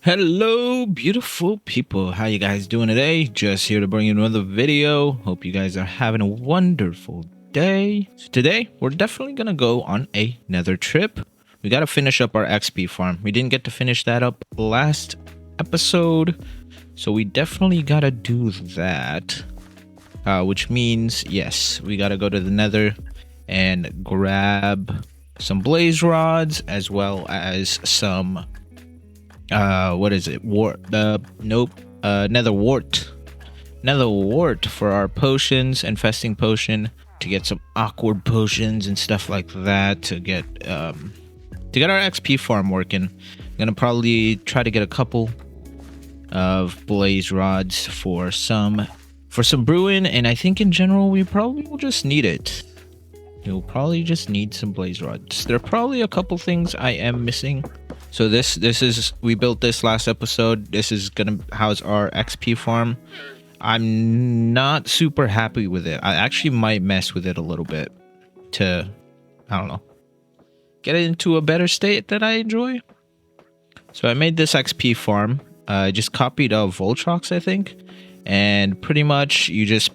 Hello, beautiful people. How you guys doing today? Just here to bring you another video. Hope you guys are having a wonderful day. So today, we're definitely gonna go on a nether trip. We gotta finish up our XP farm. We didn't get to finish that up last episode, so we definitely gotta do that. Which means, yes, we gotta go to the nether and grab some blaze rods as well as some what is it, wart, nope, nether wart for our potions, infesting potion, to get some awkward potions and stuff like that, to get our XP farm working. I'm gonna probably try to get a couple of blaze rods for some brewing, and I think in general we probably will just need it. You'll probably just need some blaze rods. There are probably a couple things I am missing. So this is, we built this last episode. This is gonna house our XP farm. I'm not super happy with it. I actually might mess with it a little bit to, I don't know, get it into a better state that I enjoy. So I made this XP farm. I just copied Voltrox, I think, and pretty much you just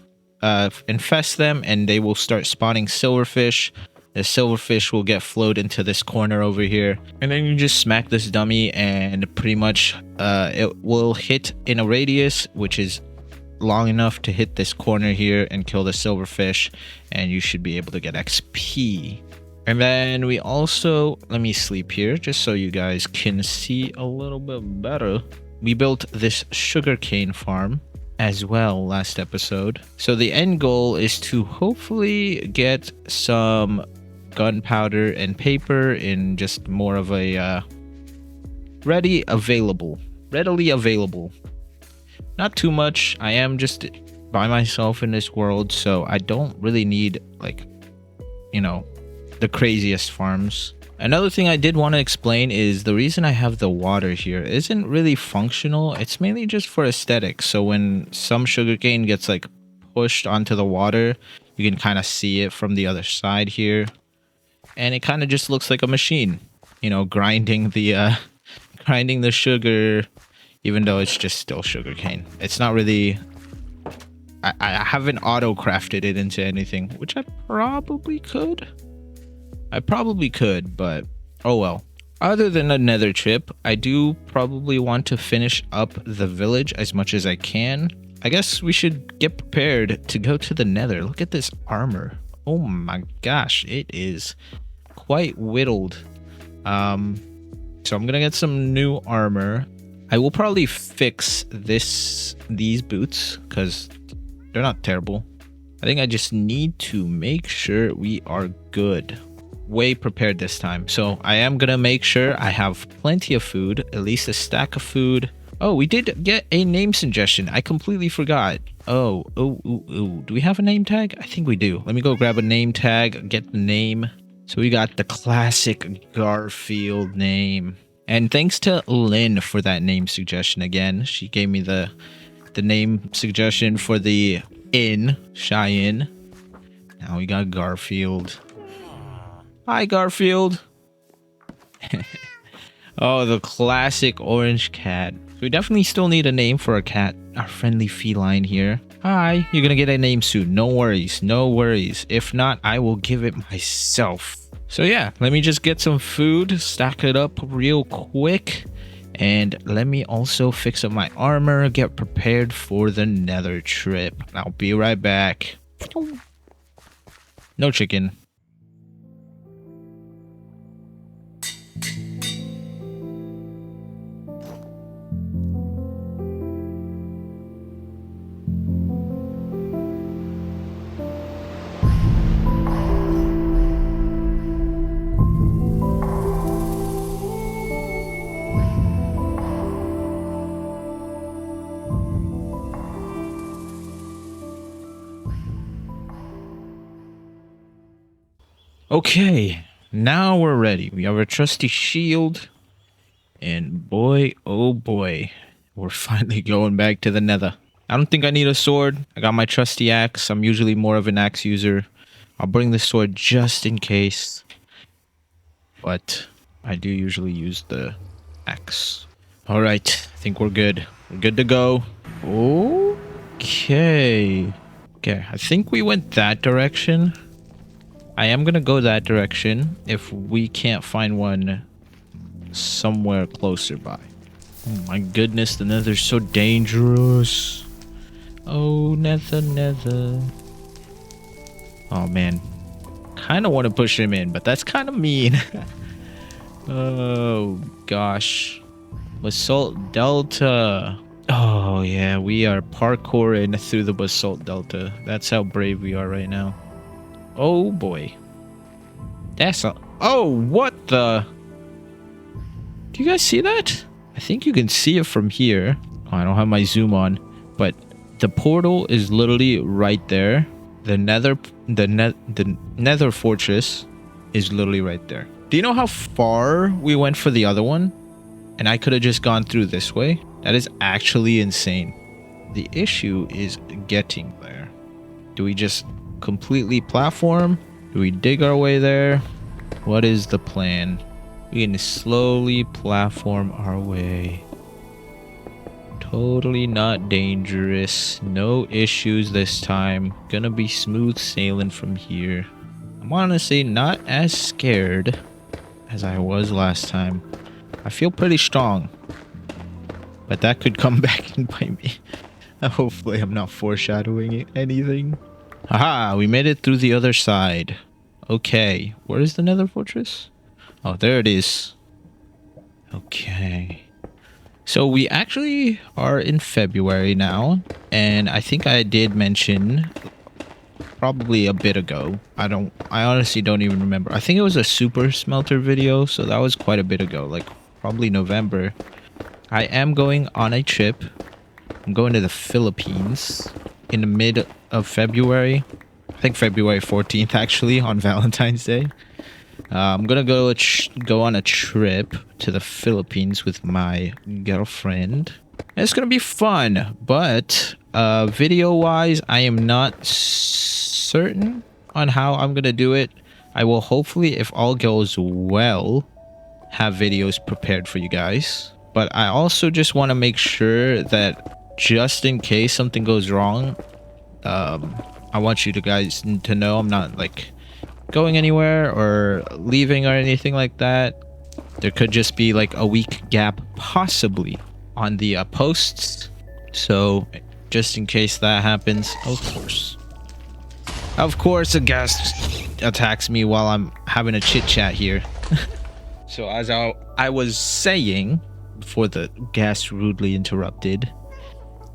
infest them and they will start spawning silverfish. The silverfish will get flowed into this corner over here, and then you just smack this dummy and pretty much it will hit in a radius which is long enough to hit this corner here and kill the silverfish, and you should be able to get XP. And then we also, let me sleep here just so you guys can see a little bit better. We built this sugarcane farm as well last episode. So the end goal is to hopefully get some gunpowder and paper in just more of a readily available. Not too much. I am just by myself in this world, so I don't really need, like, you know, the craziest farms. Another thing I did want to explain is the reason I have the water here isn't really functional. It's mainly just for aesthetics. So when some sugarcane gets like pushed onto the water, you can kind of see it from the other side here. And it kind of just looks like a machine, you know, grinding the sugar, even though it's just still sugarcane. It's not really, I haven't auto crafted it into anything, which I probably could. But oh well. Other than a nether trip, I do probably want to finish up the village as much as I can. I guess we should get prepared to go to the nether. Look at this armor. Oh my gosh, it is quite whittled. So I'm gonna get some new armor. I will probably fix these boots because they're not terrible. I think I just need to make sure we are good. Way prepared this time. So I am gonna make sure I have plenty of food, at least a stack of food. Oh, we did get a name suggestion. I completely forgot. Oh, do we have a name tag? I think we do. Let me go grab a name tag, get the name. So we got the classic Garfield name. And thanks to Lynn for that name suggestion again. She gave me the name suggestion for the inn, Shyin. Now we got Garfield. Hi, Garfield. Oh, the classic orange cat. We definitely still need a name for a cat, our friendly feline here. Hi, you're gonna get a name soon. No worries, no worries. If not, I will give it myself. So yeah, let me just get some food, stack it up real quick, and let me also fix up my armor, get prepared for the nether trip. I'll be right back. No chicken. Okay, now we're ready. We have our trusty shield, and boy, oh boy, we're finally going back to the nether. I don't think I need a sword. I got my trusty axe. I'm usually more of an axe user. I'll bring the sword just in case, but I do usually use the axe. All right, I think we're good. We're good to go. Okay. Okay, I think we went that direction. I am gonna go that direction if we can't find one somewhere closer by. Oh my goodness, the Nether's so dangerous. Oh, Nether. Oh man, kind of want to push him in, but that's kind of mean. Oh gosh, Basalt Delta. Oh yeah, we are parkouring through the Basalt Delta. That's how brave we are right now. Oh boy, that's a. Oh, what the? Do you guys see that? I think you can see it from here. Oh, I don't have my zoom on, but the portal is literally right there. The Nether fortress is literally right there. Do you know how far we went for the other one? And I could have just gone through this way. That is actually insane. The issue is getting there. Do we just completely platform? Do we dig our way there? What is the plan? We can slowly platform our way. Totally not dangerous. No issues this time. Gonna be smooth sailing from here. I'm honestly not as scared as I was last time. I feel pretty strong. But that could come back and bite me. Hopefully I'm not foreshadowing anything. Haha, we made it through the other side. Okay, where is the Nether fortress? Oh, there it is. Okay. So we actually are in February now, and I think I did mention probably a bit ago. I honestly don't even remember. I think it was a super smelter video, so that was quite a bit ago, like probably November. I am going on a trip. I'm going to the Philippines in the mid of February. I think February 14th actually, on Valentine's Day. I'm gonna go on a trip to the Philippines with my girlfriend. And it's gonna be fun, but video wise, I am not certain on how I'm gonna do it. I will hopefully, if all goes well, have videos prepared for you guys. But I also just want to make sure that just in case something goes wrong, I want you guys to know I'm not like going anywhere or leaving or anything like that. There could just be like a week gap possibly on the posts, so just in case that happens, of course a guest attacks me while I'm having a chit chat here. So as I was saying before the guest rudely interrupted,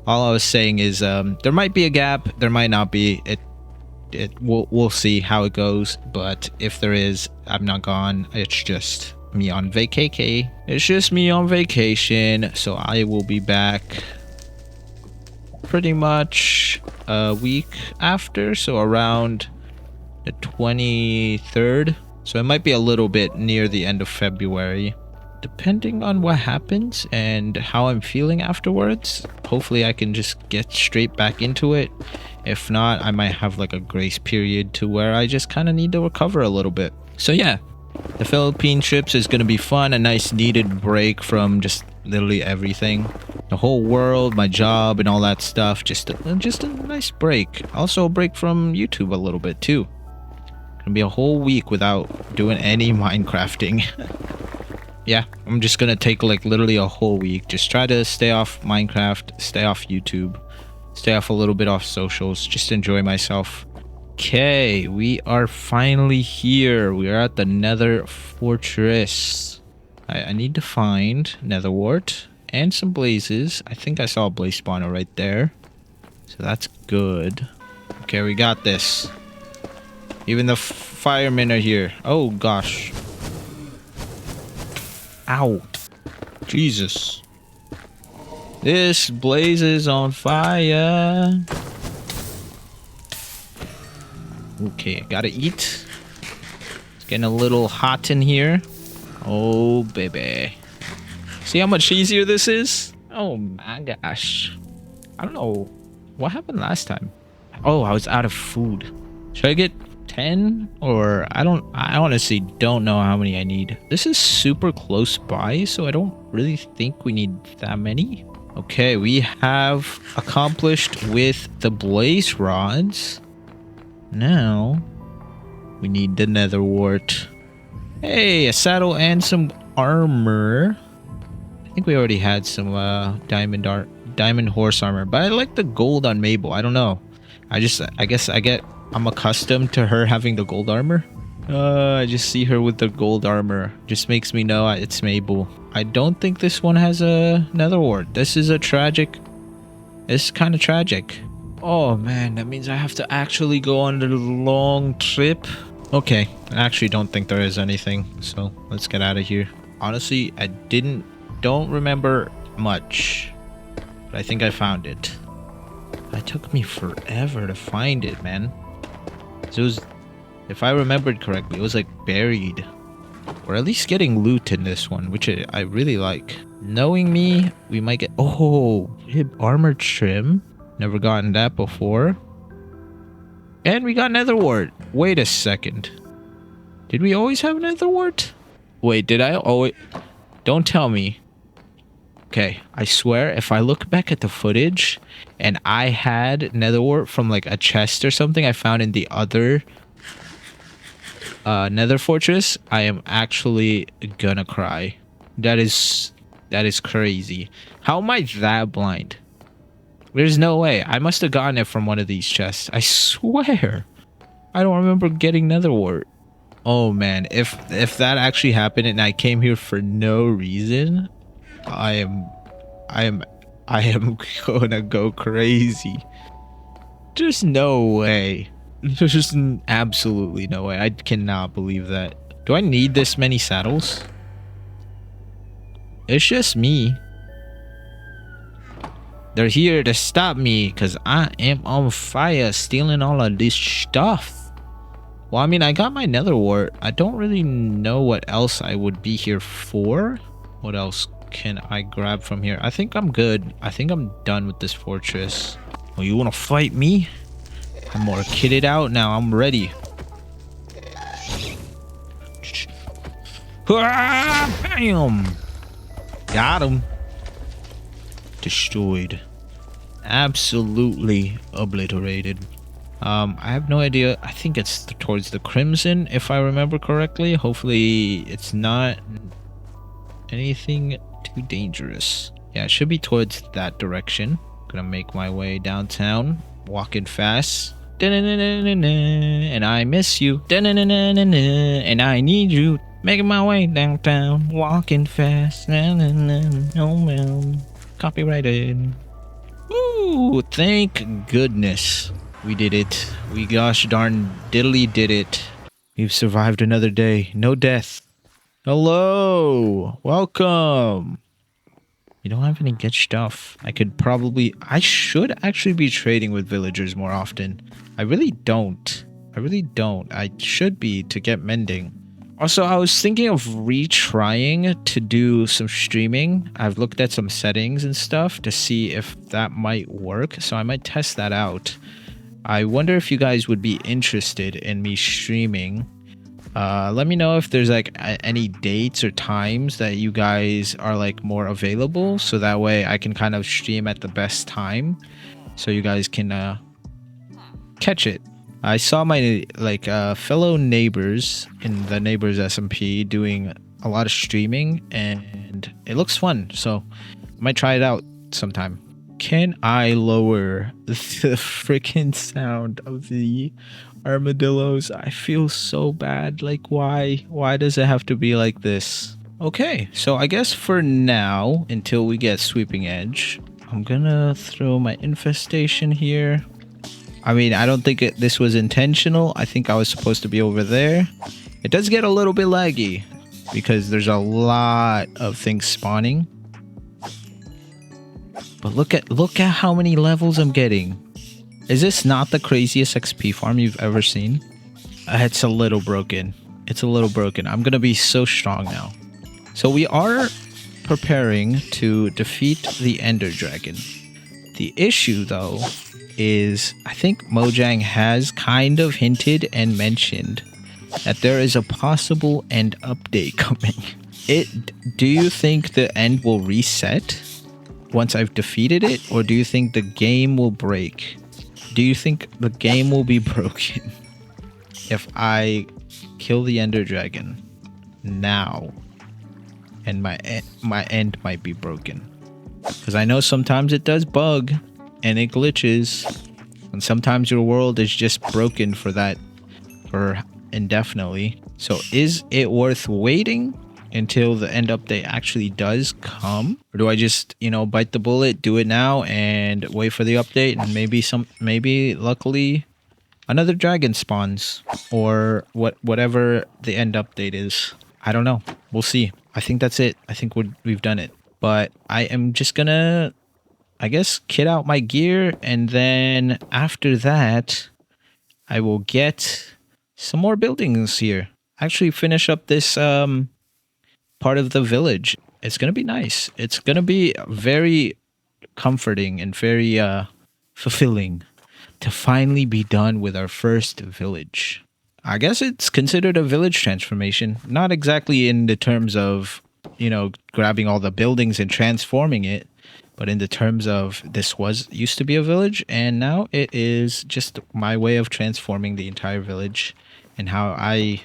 all I was saying is there might be a gap, there might not be. We'll see how it goes, but if there is, I'm not gone. It's just me on vacay. It's just me on vacation, so I will be back pretty much a week after, so around the 23rd. So it might be a little bit near the end of February, depending on what happens and how I'm feeling afterwards. Hopefully I can just get straight back into it. If not, I might have like a grace period to where I just kind of need to recover a little bit. So yeah, the Philippine trips is going to be fun. A nice needed break from just literally everything. The whole world, my job and all that stuff. Just a nice break. Also a break from YouTube a little bit too. Gonna be a whole week without doing any Minecrafting. Yeah, I'm just gonna take like literally a whole week. Just try to stay off Minecraft, stay off YouTube, stay off a little bit off socials, just enjoy myself. Okay, we are finally here. We are at the Nether fortress. I need to find Nether Wart and some blazes. I think I saw a blaze spawner right there, so that's good. Okay, we got this. Even the firemen are here. Oh gosh. Ow. Jesus. This blaze is on fire. Okay, gotta eat. It's getting a little hot in here. Oh, baby. See how much easier this is? Oh my gosh. I don't know. What happened last time? Oh, I was out of food. Should I get 10 or I honestly don't know how many I need. This is super close by, so I don't really think we need that many. Okay, we have accomplished with the blaze rods. Now we need the nether wart. Hey, a saddle and some armor. I think we already had some diamond horse armor, but I like the gold on Mabel. I don't know. I guess I'm accustomed to her having the gold armor. I just see her with the gold armor. Just makes me know it's Mabel. I don't think this one has a nether wart. This is kind of tragic. Oh man, that means I have to actually go on the long trip. Okay, I actually don't think there is anything, so let's get out of here. Honestly, I don't remember much, but I think I found it. It took me forever to find it, man. So it was, if I remembered correctly, it was like buried. Or at least getting loot in this one, which I really like. Knowing me, we might get... Oh, hip armor trim. Never gotten that before. And we got nether wart. Wait a second. Did we always have nether wart? Wait, did I always... Don't tell me. Okay, I swear if I look back at the footage and I had nether wart from like a chest or something I found in the other nether fortress, I am actually gonna cry. That is crazy. How am I that blind? There's no way. I must have gotten it from one of these chests. I swear. I don't remember getting nether wart. Oh man, if that actually happened and I came here for no reason, I am gonna go crazy. There's no way. There's just absolutely no way. I cannot believe that. Do I need this many saddles? It's just me. They're here to stop me because I am on fire stealing all of this stuff. Well, I mean, I got my nether wart. I don't really know what else I would be here for. What else can I grab from here? I think I'm good. I think I'm done with this fortress. Oh, you want to fight me? I'm more kitted out now. I'm ready. Bam! Got him. Destroyed. Absolutely obliterated. I have no idea. I think it's towards the crimson, if I remember correctly. Hopefully it's not anything too dangerous. Yeah, it should be towards that direction. Gonna make my way downtown, walking fast. And I miss you. And I need you. Making my way downtown, walking fast. Oh man, copyrighted. Ooh, thank goodness we did it. We gosh darn diddly did it. We've survived another day. No death. Hello, welcome. You don't have any good stuff. I should actually be trading with villagers more often. I really don't. I should be to get mending. Also, I was thinking of retrying to do some streaming. I've looked at some settings and stuff to see if that might work. So I might test that out. I wonder if you guys would be interested in me streaming. Let me know if there's like any dates or times that you guys are like more available, so that way I can kind of stream at the best time so you guys can catch it. I saw my fellow neighbors in the neighbors SMP doing a lot of streaming and it looks fun, so I might try it out sometime. Can I lower the freaking sound of the armadillos? I feel so bad. Like, why does it have to be like this? Okay, so I guess for now, until we get sweeping edge, I'm gonna throw my infestation here. I mean, I don't think this was intentional. I think I was supposed to be over there. It does get a little bit laggy because there's a lot of things spawning. But look at how many levels I'm getting. Is this not the craziest XP farm you've ever seen? It's a little broken. It's a little broken. I'm gonna be so strong now. So we are preparing to defeat the Ender Dragon. The issue though is I think Mojang has kind of hinted and mentioned that there is a possible end update coming. Do you think the end will reset once I've defeated it, or do you think the game will break? Do you think the game will be broken if I kill the Ender Dragon now and my end might be broken? Because I know sometimes it does bug and it glitches, and sometimes your world is just broken for indefinitely. So is it worth waiting until the end update actually does come, or do I just, you know, bite the bullet, do it now and wait for the update, and maybe luckily another dragon spawns, or whatever the end update is? I don't know. We'll see. I think that's it. I think we've done it. But I am just gonna, I guess, kit out my gear, and then after that I will get some more buildings here. Actually finish up this part of the village. It's gonna be nice. It's gonna be very comforting and very fulfilling to finally be done with our first village. I guess it's considered a village transformation, not exactly in the terms of, you know, grabbing all the buildings and transforming it, but in the terms of this used to be a village, and now it is just my way of transforming the entire village and how I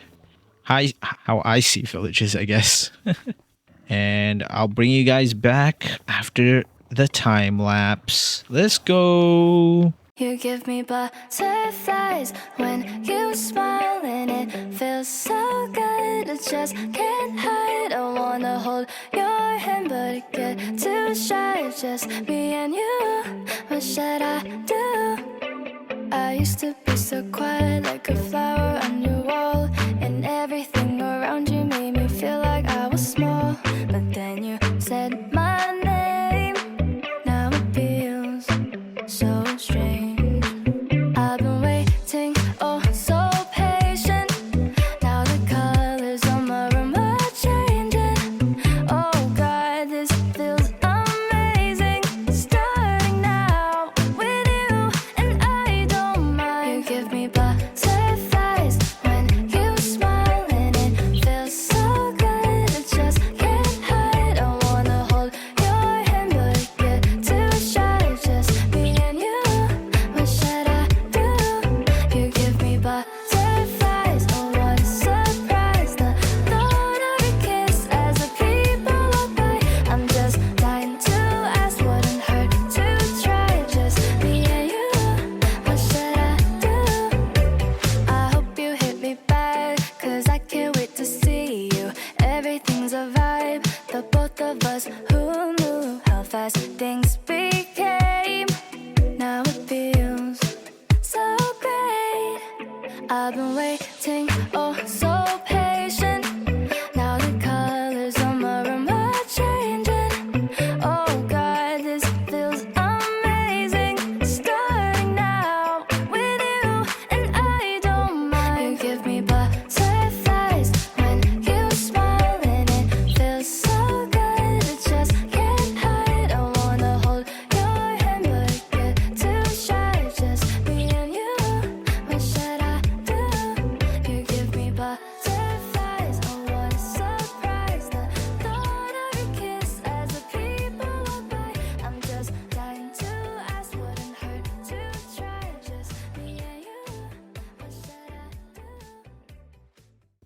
see villages, I guess. And I'll bring you guys back after the time lapse. Let's go. You give me butterflies when you smile, and it feels so good. I just can't hide. I wanna hold your hand, but it get too shy. Just me and you. What should I do? I used to be so quiet, like a flower on your wall, and everything around you made me feel like I was small. But then you said my name. Now it feels so strange. I've been waiting, oh so patient. Now the colors on my room are changing. Oh God, this feels amazing. Starting now with you, and I don't mind. You give me butterflies when you smile, and it feels so good. I just can't hide. I wanna hold your hand, but it get too shy. Just me and you. What should I do? You give me butterflies. Oh, what a surprise. The thought of your kiss as the people walk by. I'm just dying to ask, wouldn't hurt to try. Just me and you. What should I do? I hope you hit me back, 'cause I can't wait to see you. Everything's a vibe. The both of us, who knew how fast things became? Now it feels so great. I've been waiting, oh so patient. Now the colors on my room are changing. Oh God, this feels amazing. Starting now with you, and I don't mind. You give me butterflies when you smile, and it feels so good. I just can't hide. I wanna hold your hand, but it get too shy. Just me and you. What should I do? You give me butterflies. Oh, what a surprise. The thought of your kiss as the people walk by. I'm just dying to ask, wouldn't hurt to try. Just me and you. What should I do?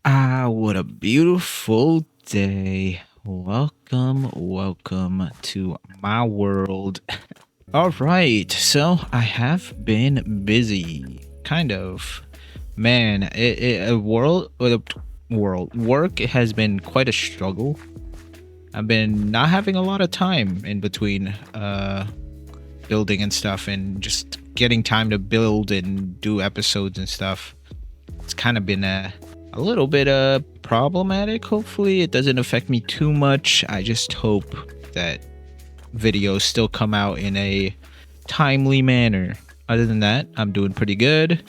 Ah, what a beautiful day. Welcome to my world. All right, so I have been busy, kind of. Man, work has been quite a struggle. I've been not having a lot of time in between building and stuff, and just getting time to build and do episodes and stuff. It's kind of been a little bit problematic. Hopefully it doesn't affect me too much. I just hope that videos still come out in a timely manner. Other than that, I'm doing pretty good.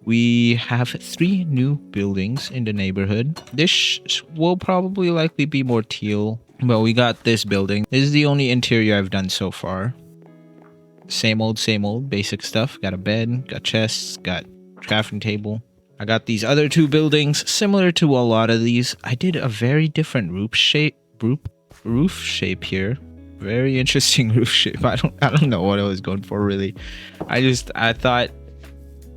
We have 3 new buildings in the neighborhood. This will probably likely be more teal, but we got this building. This is the only interior I've done so far. same old basic stuff. Got a bed, got chests, got crafting table. I got these other two buildings similar to a lot of these. I did a very different roof shape here. Very interesting roof shape. I don't know what I was going for really. I thought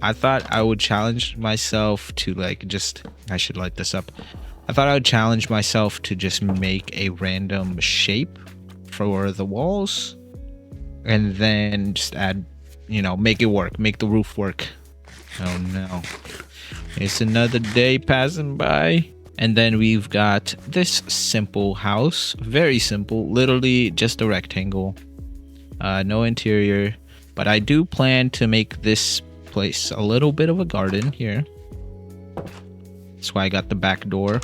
I would challenge myself to like just, I should light this up. I thought I would challenge myself to just make a random shape for the walls and then just add, you know, make it work, make the roof work. Oh no. It's another day passing by. And then we've got this simple house, very simple, literally just a rectangle, no interior, but I do plan to make this place a little bit of a garden here. That's why I got the back door.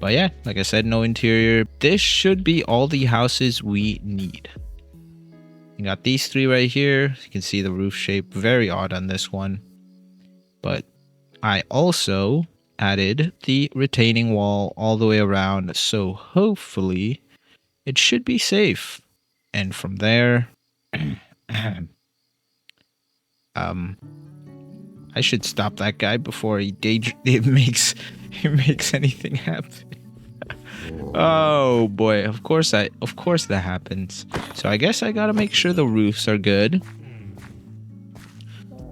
But yeah, like I said, no interior. This should be all the houses we need. You got these three right here. You can see the roof shape, very odd on this one. But I also added the retaining wall all the way around, so hopefully it should be safe. And from there, I should stop that guy before he makes anything happen. Oh boy, of course that happens. So I guess I gotta make sure the roofs are good.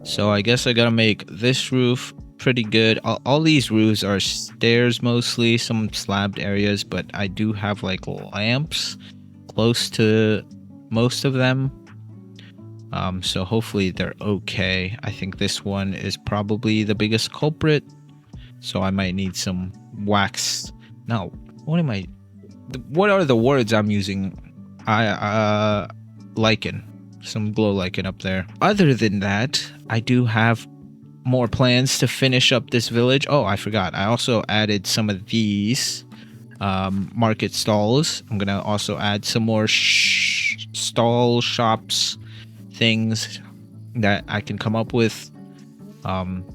So I guess I gotta make this roof pretty good. All these roofs are stairs mostly, some slabbed areas, but I do have like lamps close to most of them. So hopefully they're okay. I think this one is probably the biggest culprit. So I might need some wax. No, what are the words I'm using? Lichen. Some glow lichen up there. Other than that, I do have more plans to finish up this village. Oh, I forgot. I also added some of these market stalls. I'm gonna also add some more stall shops, things that I can come up with,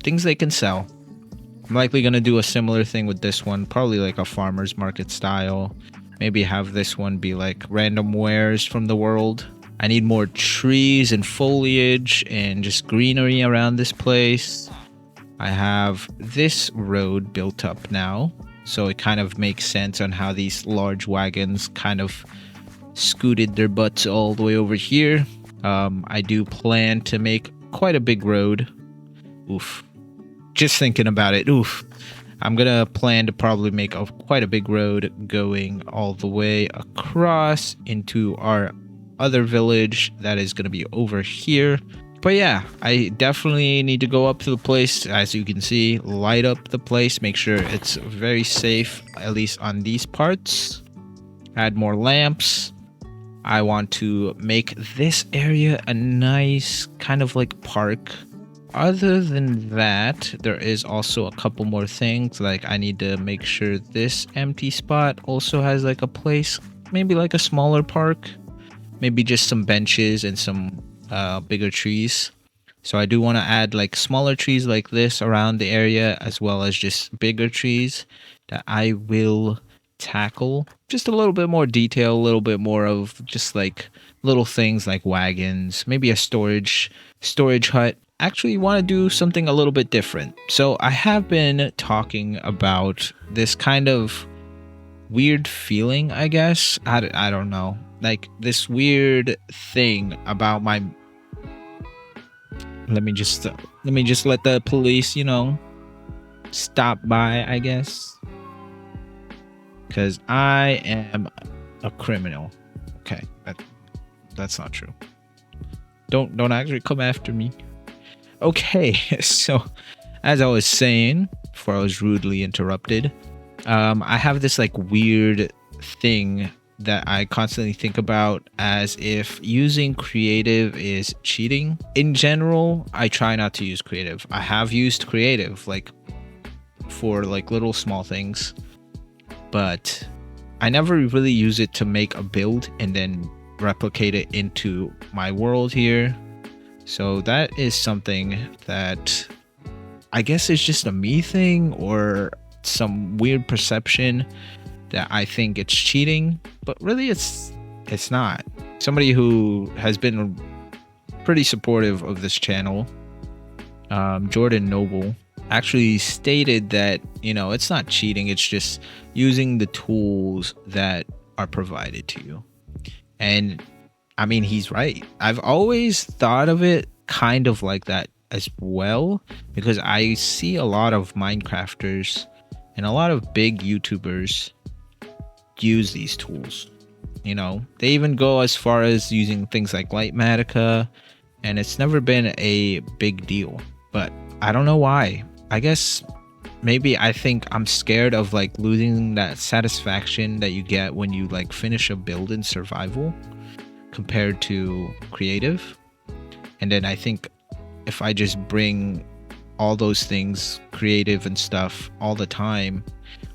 things they can sell. I'm likely gonna do a similar thing with this one, probably like a farmer's market style. Maybe have this one be like random wares from the world. I need more trees and foliage and just greenery around this place. I have this road built up now, so it kind of makes sense on how these large wagons kind of scooted their butts all the way over here. I do plan to make quite a big road. Oof. Just thinking about it. Oof. I'm gonna plan to probably make quite a big road going all the way across into our other village that is going to be over here. But yeah, I definitely need to go up to the place, as you can see, light up the place, make sure it's very safe, at least on these parts. Add more lamps. I want to make this area a nice kind of like park. Other than that, there is also a couple more things, like I need to make sure this empty spot also has like a place, maybe like a smaller park. Maybe just some benches and some bigger trees. So I do want to add like smaller trees like this around the area, as well as just bigger trees that I will tackle. Just a little bit more detail, a little bit more of just like little things like wagons, maybe a storage hut. Actually want to do something a little bit different. So I have been talking about this kind of weird feeling, I guess. I don't know. Like this weird thing about my, let me just let the police, you know, stop by, I guess, because I am a criminal. Okay, that's not true. Don't actually come after me. Okay, so as I was saying before I was rudely interrupted, I have this like weird thing that I constantly think about, as if using creative is cheating. In general, I try not to use creative. I have used creative like for like little small things, but I never really use it to make a build and then replicate it into my world here. So that is something that I guess is just a me thing, or some weird perception that I think it's cheating, but really it's not. Somebody who has been pretty supportive of this channel, Jordan Noble, actually stated that, you know, it's not cheating, it's just using the tools that are provided to you. And I mean, he's right. I've always thought of it kind of like that as well, because I see a lot of Minecrafters and a lot of big YouTubers use these tools. You know, they even go as far as using things like Lightmatica, and it's never been a big deal. But I don't know why. I guess maybe I think I'm scared of like losing that satisfaction that you get when you like finish a build in survival compared to creative. And then I think if I just bring all those things, creative and stuff, all the time,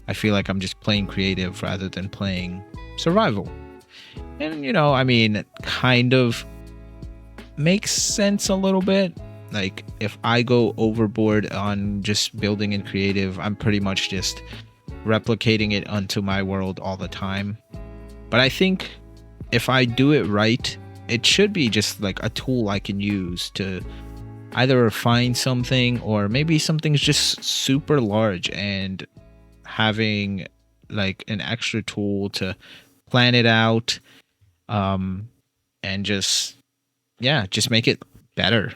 I feel like I'm just playing creative rather than playing survival. And, you know, I mean, it kind of makes sense a little bit. Like, if I go overboard on just building in creative, I'm pretty much just replicating it onto my world all the time. But I think if I do it right, it should be just like a tool I can use to either find something, or maybe something's just super large and having like an extra tool to plan it out, and just make it better,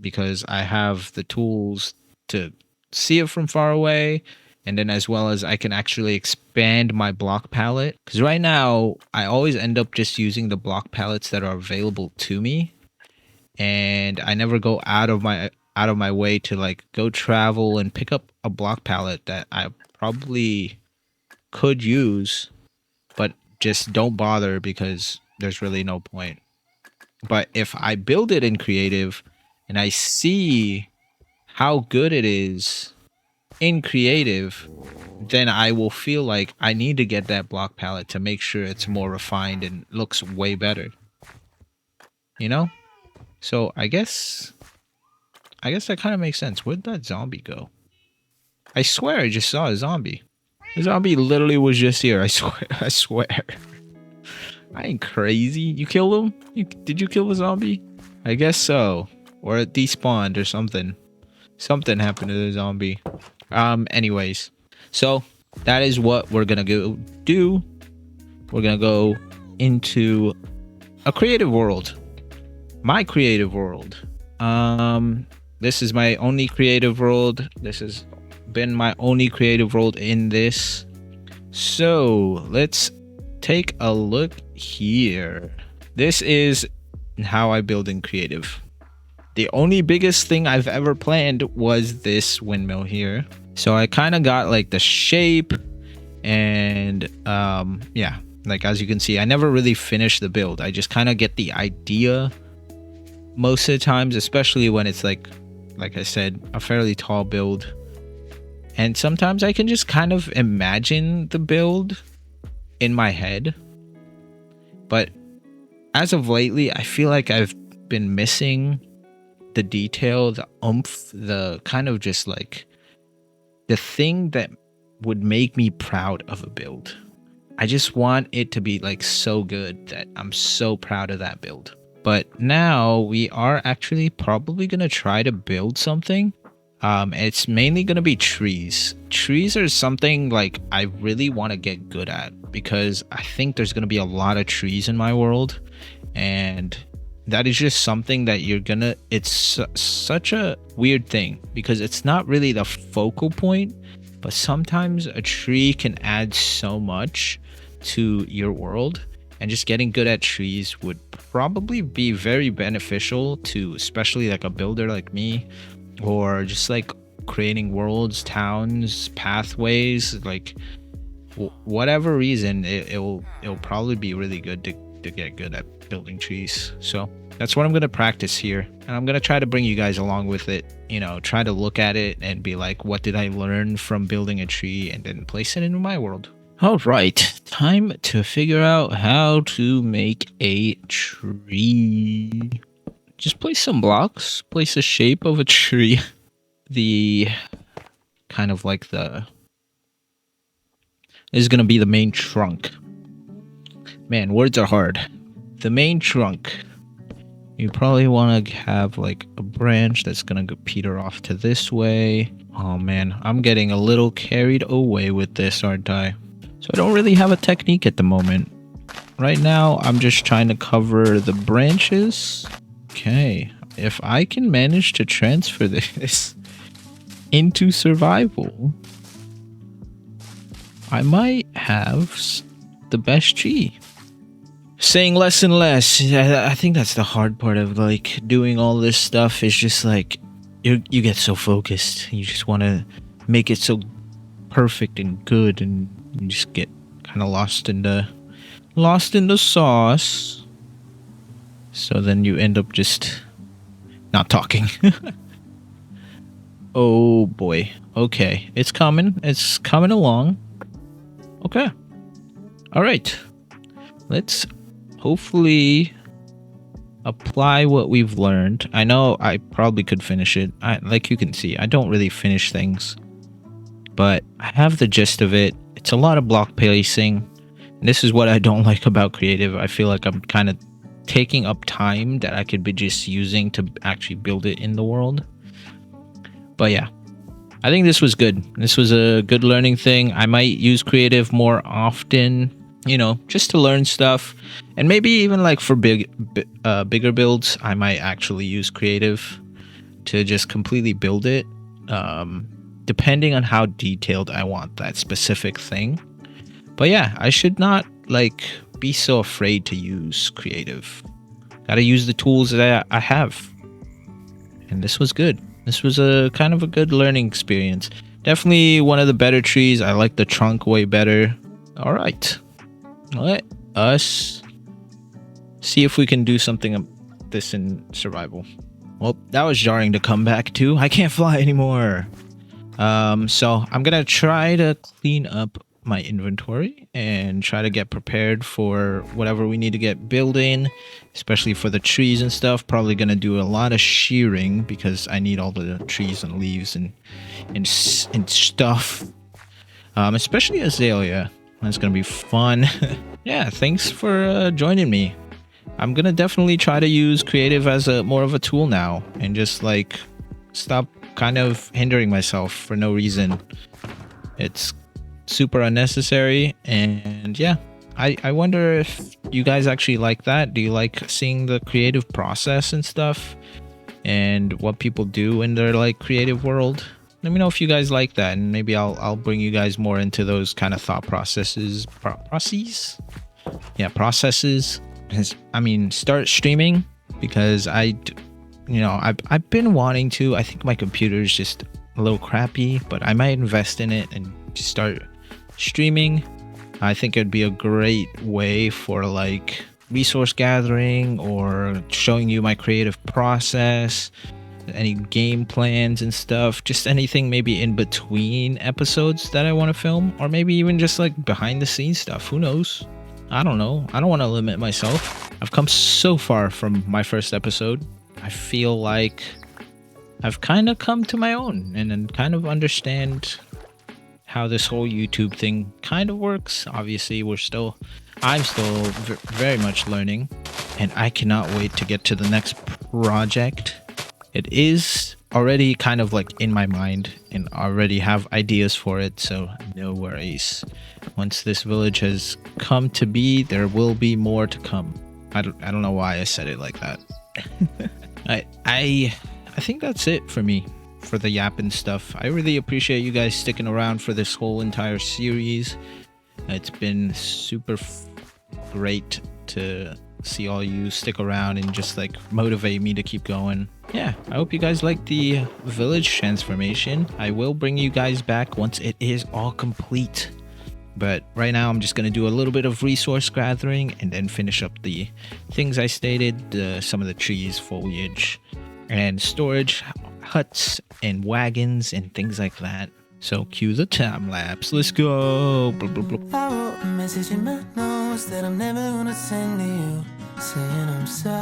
because I have the tools to see it from far away, and then as well as I can actually expand my block palette, because right now I always end up just using the block palettes that are available to me, and I never go out of my way to like go travel and pick up a block palette that I probably could use, but just don't bother because there's really no point. But if I build it in creative and I see how good it is in creative, then I will feel like I need to get that block palette to make sure it's more refined and looks way better. You know? So I guess that kind of makes sense. Where'd that zombie go? I swear I just saw a zombie. The zombie literally was just here. I swear. I ain't crazy. You killed him? Did you kill the zombie? I guess so. Or it despawned or something. Something happened to the zombie. Anyways. So, that is what we're gonna go do. We're gonna go into a creative world. My creative world. This is my only creative world. This has been my only creative world in this. So, let's take a look here. This is how I build in creative. The only biggest thing I've ever planned was this windmill here. So I kind of got like the shape, and yeah, like as you can see, I never really finished the build. I just kind of get the idea most of the times, especially when it's like I said, a fairly tall build. And sometimes I can just kind of imagine the build in my head. But as of lately, I feel like I've been missing the detail, the oomph, the kind of just like the thing that would make me proud of a build. I just want it to be like so good that I'm so proud of that build. But now we are actually probably going to try to build something. It's mainly going to be trees. Trees are something like I really want to get good at, because I think there's going to be a lot of trees in my world, and that is just something that it's such a weird thing, because it's not really the focal point, but sometimes a tree can add so much to your world, and just getting good at trees would probably be very beneficial to especially like a builder like me, or just like creating worlds, towns, pathways, like whatever reason, it'll probably be really good to get good at building trees. So that's what I'm going to practice here, and I'm going to try to bring you guys along with it, you know, try to look at it and be like, what did I learn from building a tree, and then place it into my world. All right, time to figure out how to make a tree. Just place some blocks, place the shape of a tree. The kind of like this is going to be the main trunk. Man, words are hard. The main trunk. You probably want to have like a branch that's gonna go peter off to this way. Oh man, I'm getting a little carried away with this, aren't I? So I don't really have a technique at the moment. Right now, I'm just trying to cover the branches. Okay, if I can manage to transfer this into survival, I might have the best tree. Saying less and less. I think that's the hard part of like doing all this stuff. Is just like you get so focused. You just want to make it so perfect and good, and you just get kind of lost in the sauce. So then you end up just not talking. Oh boy. Okay, it's coming. It's coming along. Okay. All right. Let's hopefully apply what we've learned. I know I probably could finish it. Like you can see, I don't really finish things, but I have the gist of it. It's a lot of block placing. And this is what I don't like about creative. I feel like I'm kind of taking up time that I could be just using to actually build it in the world. But yeah, I think this was good. This was a good learning thing. I might use creative more often, you know, just to learn stuff. And maybe even like for bigger builds, I might actually use creative to just completely build it, depending on how detailed I want that specific thing. But yeah, I should not like be so afraid to use creative. Gotta use the tools that I have. And this was good. This was a kind of a good learning experience. Definitely one of the better trees. I like the trunk way better. All right. Let us see if we can do something of this in survival. Well, that was jarring to come back to. I can't fly anymore. So I'm gonna try to clean up my inventory and try to get prepared for whatever we need to get building, especially for the trees and stuff. Probably gonna do a lot of shearing because I need all the trees and leaves and stuff. Especially azalea. That's gonna be fun. Yeah, thanks for joining me. I'm gonna definitely try to use creative as a more of a tool now and just like stop kind of hindering myself for no reason. It's super unnecessary. And yeah, I wonder if you guys actually like that. Do you like seeing the creative process and stuff and what people do in their like creative world? Let me know if you guys like that, and maybe I'll bring you guys more into those kind of thought processes. Processes. I mean, start streaming because I've been wanting to. I think my computer is just a little crappy, but I might invest in it and just start streaming. I think it'd be a great way for like resource gathering or showing you my creative process, any game plans and stuff, just anything maybe in between episodes that I want to film, or maybe even just like behind the scenes stuff. Who knows? I don't know. I don't want to limit myself. I've come so far from my first episode. I feel like I've kind of come to my own and kind of understand how this whole YouTube thing kind of works. Obviously, I'm still very much learning, and I cannot wait to get to the next project. It is already kind of like in my mind and already have ideas for it, so no worries. Once this village has come to be, there will be more to come. I don't know why I said it like that. I think that's it for me for the yapping stuff. I really appreciate you guys sticking around for this whole entire series. It's been super great to see all you stick around and just like motivate me to keep going. Yeah, I hope you guys like the village transformation. I will bring you guys back once it is all complete. But right now I'm just going to do a little bit of resource gathering and then finish up the things I stated, some of the trees, foliage, and storage huts and wagons and things like that. So cue the time lapse. Let's go. Blah, blah, blah. I wrote a message in my notes that I'm never gonna send to you, saying I'm sorry.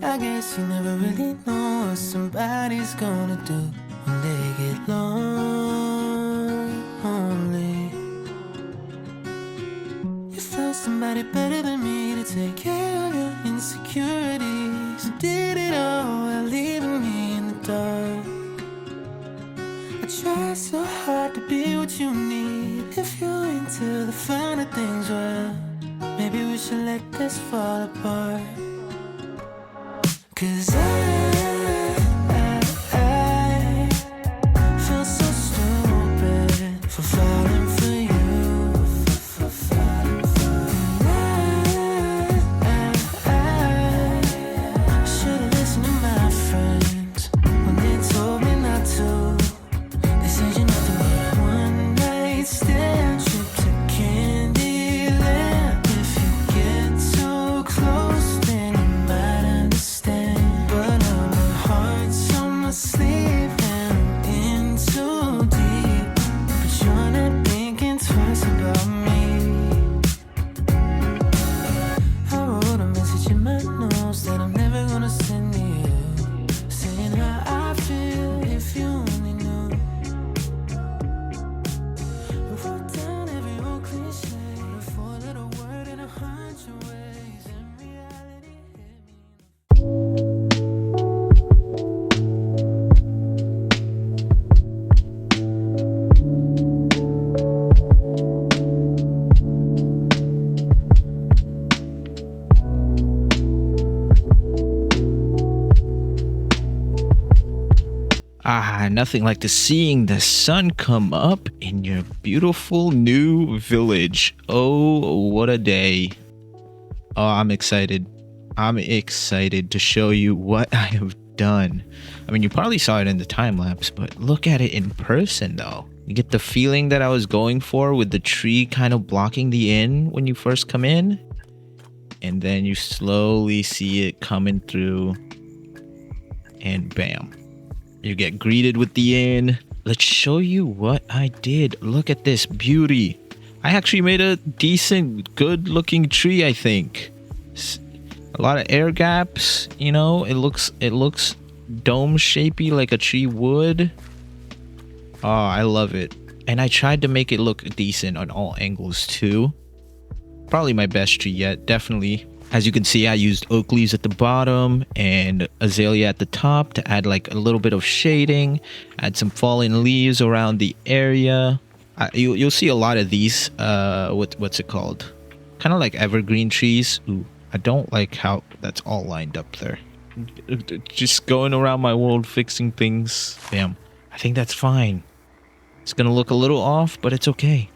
I guess you never really know what somebody's gonna do when they get lonely. You felt so nobody better than me to take care of your insecurities. You did it all while leaving me in the dark. I try so hard to be what you need. If you're into the finer things, well, maybe we should let this fall apart. 'Cause I feel so stupid for falling for you. I should've listened to my friends when they told me not to. They said you're nothing but a one-night stand, trip to Candyland. If you get too close, then you might understand. But now my heart's on my sleeve and I'm in too deep. But you're not thinking twice about me. I wrote a message in my notes that I'm never gonna send to you, saying how I feel if you only knew. I wrote down every old cliche, a four-letter word in 100 ways, and reality hit me. Nothing like seeing the sun come up in your beautiful new village. Oh, what a day. Oh, I'm excited. I'm excited to show you what I have done. I mean, you probably saw it in the time lapse, but look at it in person though. You get the feeling that I was going for with the tree kind of blocking the inn when you first come in. And then you slowly see it coming through. And bam. You get greeted with the inn. Let's show you what I did. Look at this beauty. I actually made a decent, good looking tree, I think. A lot of air gaps, you know, it looks dome shapey like a tree would. Oh, I love it. And I tried to make it look decent on all angles too. Probably my best tree yet, definitely. As you can see, I used oak leaves at the bottom and azalea at the top to add like a little bit of shading, add some fallen leaves around the area. You'll see a lot of these, what's it called? Kind of like evergreen trees. Ooh, I don't like how that's all lined up there. Just going around my world fixing things. Bam. I think that's fine. It's gonna look a little off, but it's okay.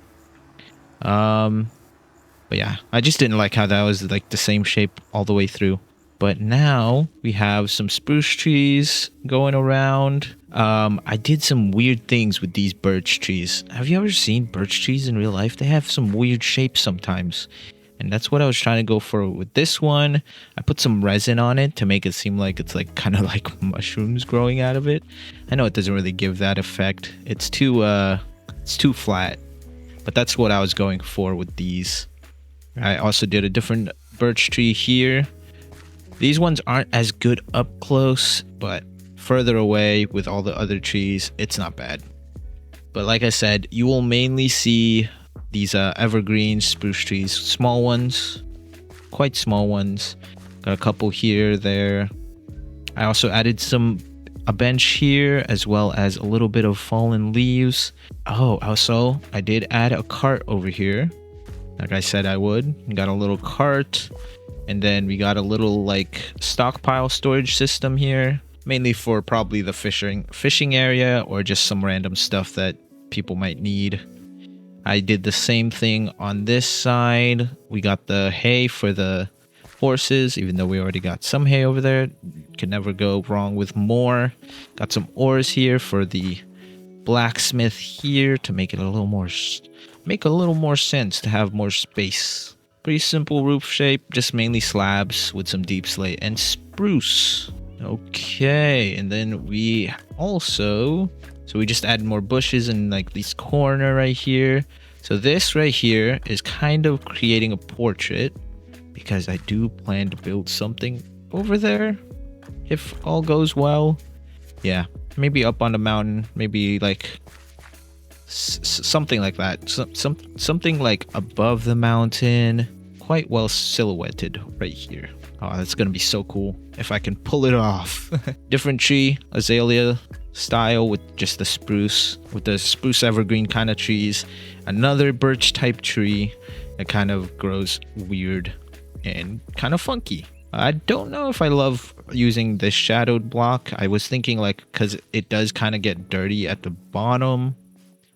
But yeah, I just didn't like how that was like the same shape all the way through. But now we have some spruce trees going around. I did some weird things with these birch trees. Have you ever seen birch trees in real life? They have some weird shapes sometimes. And that's what I was trying to go for with this one. I put some resin on it to make it seem like it's like kind of like mushrooms growing out of it. I know it doesn't really give that effect. It's too flat. But that's what I was going for with these. I also did a different birch tree here. These ones aren't as good up close, but further away with all the other trees, it's not bad. But like I said, you will mainly see these evergreen spruce trees, small ones, quite small ones. Got a couple here, there. I also added a bench here, as well as a little bit of fallen leaves. Oh, also, I did add a cart over here. Like I said I would. We got a little cart, and then we got a little like stockpile storage system here, mainly for probably the fishing area or just some random stuff that people might need. I did the same thing on this side. We got the hay for the horses, even though we already got some hay over there. Can never go wrong with more. Got some ores here for the blacksmith here to make it a little more sense to have more space. Pretty simple roof shape, just mainly slabs with some deep slate and spruce. Okay, and then we just added more bushes in like this corner right here. So this right here is kind of creating a portrait, because I do plan to build something over there if all goes well. Yeah, maybe up on the mountain, maybe like something like that. Something like above the mountain, quite well silhouetted right here. Oh, that's gonna be so cool if I can pull it off. Different tree, azalea style with just the spruce, with the spruce evergreen kind of trees. Another birch type tree that kind of grows weird and kind of funky. I don't know if I love using this shadowed block. I was thinking like, because it does kind of get dirty at the bottom,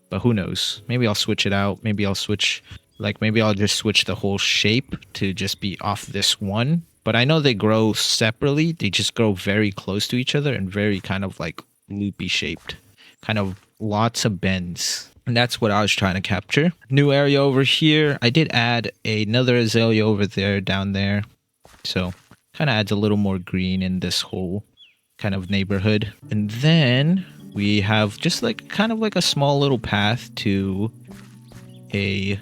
but who knows? Maybe I'll switch it out. Maybe I'll switch, like maybe I'll just switch the whole shape to just be off this one. But I know they grow separately. They just grow very close to each other and very kind of like loopy shaped, kind of lots of bends. And that's what I was trying to capture. New area over here. I did add another azalea over there, down there. So kind of adds a little more green in this whole kind of neighborhood. And then we have just like kind of like a small little path to a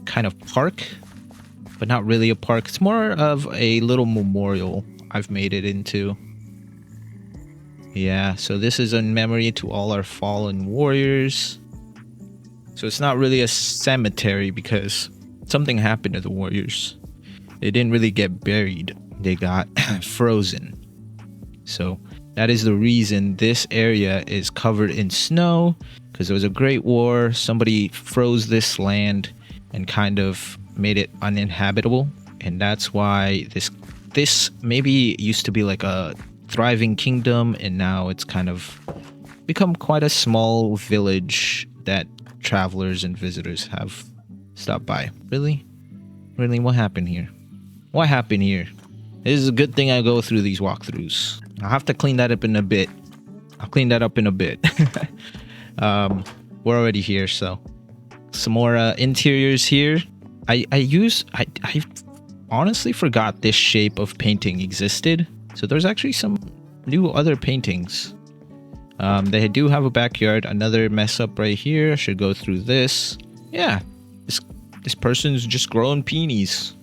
kind of park, but not really a park. It's more of a little memorial I've made it into. Yeah, so this is in memory to all our fallen warriors. So it's not really a cemetery because something happened to the warriors. They didn't really get buried. They got frozen. So that is the reason this area is covered in snow, because there was a great war. Somebody froze this land and kind of made it uninhabitable. And that's why this maybe used to be like a thriving kingdom, and now it's kind of become quite a small village that travelers and visitors have stopped by. Really? Really, what happened here? What happened here? This is a good thing I go through these walkthroughs. I'll have to clean that up in a bit. I'll clean that up in a bit. We're already here, so some more interiors here. I honestly forgot this shape of painting existed. So there's actually some new other paintings. They do have a backyard. Another mess up right here. Should go through this. Yeah, this person's just growing peonies.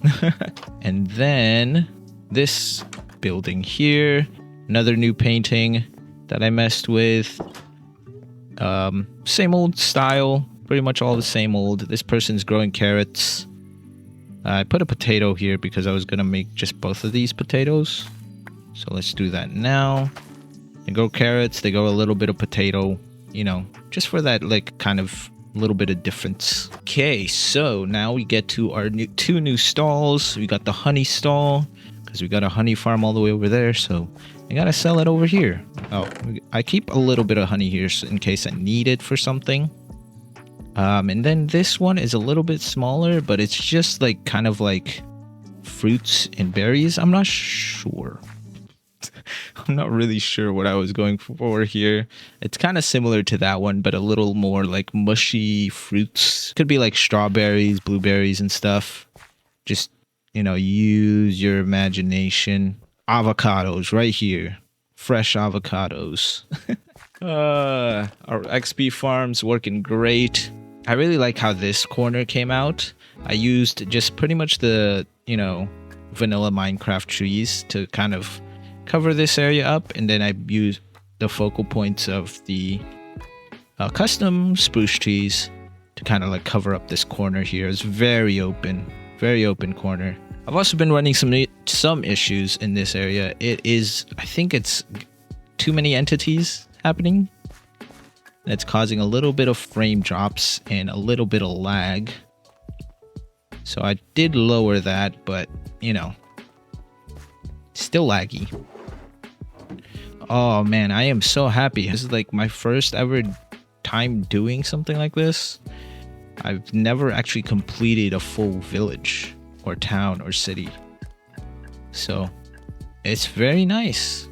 And then this building here. Another new painting that I messed with. Same old style. Pretty much all the same old. This person's growing carrots. I put a potato here because I was going to make just both of these potatoes. So let's do that now. They grow carrots. They grow a little bit of potato. You know, just for that like kind of little bit of difference. Okay, so now we get to our two new stalls. We got the honey stall because we got a honey farm all the way over there. So I gotta sell it over here. Oh, I keep a little bit of honey here in case I need it for something. And then this one is a little bit smaller, but it's just like kind of like fruits and berries. I'm not sure. I'm not really sure what I was going for here. It's kind of similar to that one, but a little more like mushy fruits. Could be like strawberries, blueberries and stuff. Just, you know, use your imagination. Avocados right here. Fresh avocados. Our XP farm's working great. I really like how this corner came out. I used just pretty much the, you know, vanilla Minecraft trees to kind of cover this area up, and then I used the focal points of the custom spruce trees to kind of like cover up this corner here. It's very open corner. I've also been running some issues in this area. It is, I think it's too many entities happening. That's causing a little bit of frame drops and a little bit of lag. So I did lower that, but you know, still laggy. Oh man, I am so happy. This is like my first ever time doing something like this. I've never actually completed a full village or town or city. So it's very nice.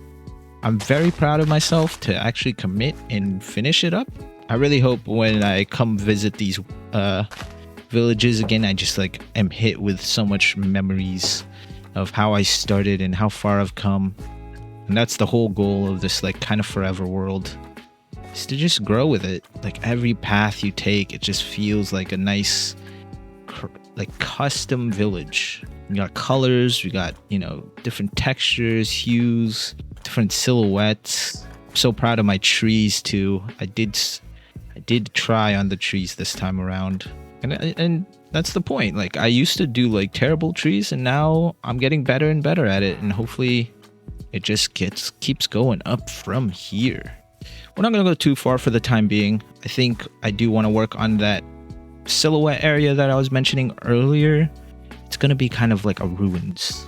I'm very proud of myself to actually commit and finish it up. I really hope when I come visit these villages again, I just like am hit with so much memories of how I started and how far I've come. And that's the whole goal of this like kind of forever world, is to just grow with it. Like every path you take, it just feels like a nice like custom village. We got colors, we got, you know, different textures, hues, different silhouettes. I'm so proud of my trees too. I did try on the trees this time around, and That's the point. Like, I used to do like terrible trees, and now I'm getting better and better at it, and hopefully it just keeps going up from here. We're not gonna go too far for the time being. I think I do want to work on that silhouette area that I was mentioning earlier. It's gonna be kind of like a ruins.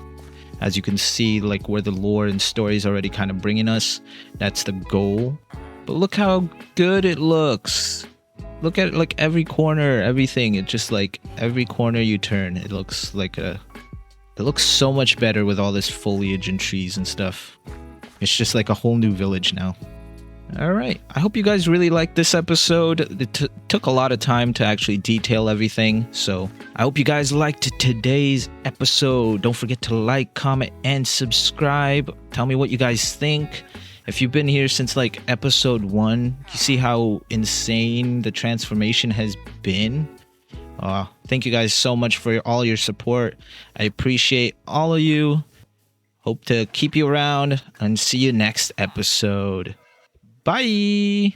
As you can see, like where the lore and story is already kind of bringing us. That's the goal. But look how good it looks. Look at like every corner, everything. It just like every corner you turn, it looks like it looks so much better with all this foliage and trees and stuff. It's just like a whole new village now. All right. I hope you guys really liked this episode. It took a lot of time to actually detail everything. So I hope you guys liked today's episode. Don't forget to like, comment, and subscribe. Tell me what you guys think. If you've been here since like episode 1, you see how insane the transformation has been. Thank you guys so much for all your support. I appreciate all of you. Hope to keep you around and see you next episode. Bye.